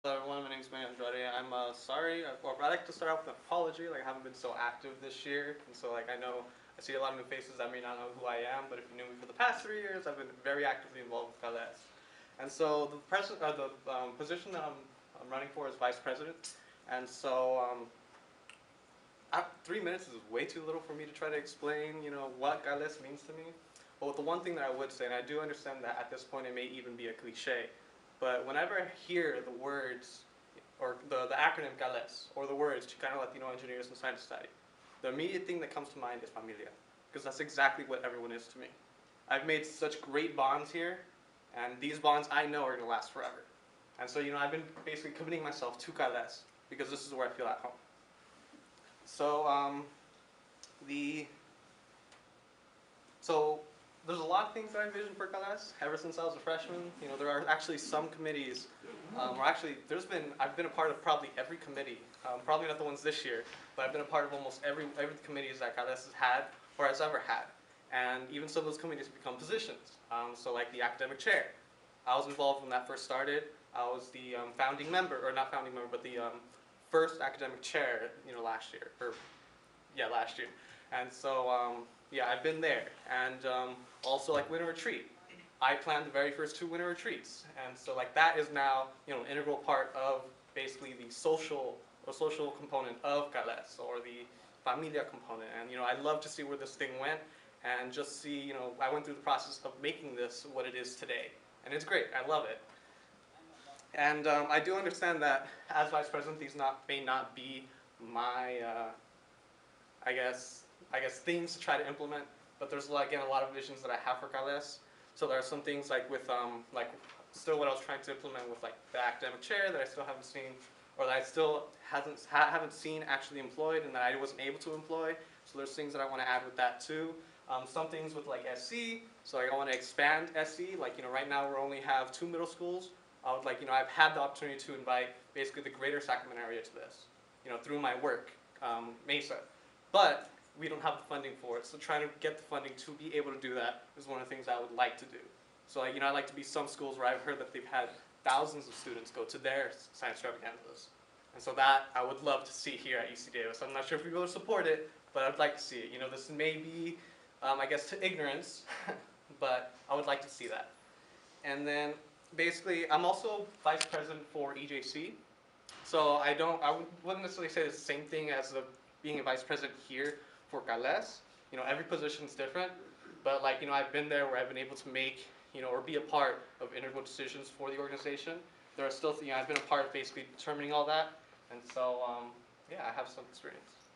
Hello everyone, my name is Emmanuel Andrade. I'm sorry, or I'd like to start off with an apology. Like I haven't been so active this year, and so like I know I see a lot of new faces that may not know who I am, but if you knew me for the past 3 years, I've been very actively involved with CALESS. And so the position that I'm running for is vice president, and so 3 minutes is way too little for me to try to explain, what CALESS means to me. But the one thing that I would say, and I do understand that at this point it may even be a cliche, but whenever I hear the words, or the acronym CALESS, or the words Chicano Latino Engineers and Science Society, the immediate thing that comes to mind is familia, because that's exactly what everyone is to me. I've made such great bonds here, and these bonds I know are going to last forever. And so, I've been basically committing myself to CALESS, because this is where I feel at home. So, the so there's a lot of things that I envision for CALESS ever since I was a freshman. There are actually some committees, or actually I've been a part of probably every committee, probably not the ones this year, but I've been a part of almost every committees that CALESS has had or has ever had. And even some of those committees become positions. So like the academic chair. I was involved when that first started. I was the founding member, or not founding member, but the first academic chair, last year, last year. And so, yeah, I've been there. And also like winter retreat. I planned the very first 2 winter retreats. And so like that is now, an integral part of basically the social component of CALESS, or the familia component. And I love to see where this thing went, and just see, I went through the process of making this what it is today. And it's great, I love it. And I do understand that as vice president, these may not be my, I guess things to try to implement. But there's again a lot of visions that I have for CALESS. So there are some things like with still what I was trying to implement with like the academic chair that I still haven't seen, or that I still haven't seen actually employed, and that I wasn't able to employ. So there's things that I want to add with that too. Some things with like SC. So like I want to expand SC. Like right now we only have 2 middle schools. I would I've had the opportunity to invite basically the greater Sacramento area to this, through my work, Mesa. But we don't have the funding for it, so trying to get the funding to be able to do that is one of the things I would like to do. So I'd like to be some schools where I've heard that they've had thousands of students go to their science extravaganzas. And so that I would love to see here at UC Davis. I'm not sure if we will support it, but I'd like to see it. This may be, I guess, to ignorance, but I would like to see that. And then basically, I'm also vice president for EJC. So I wouldn't necessarily say it's the same thing as being a vice president here for CALESS. Every position is different, but I've been there where I've been able to make, or be a part of integral decisions for the organization. There are still, I've been a part of basically determining all that, and so, yeah, I have some experience.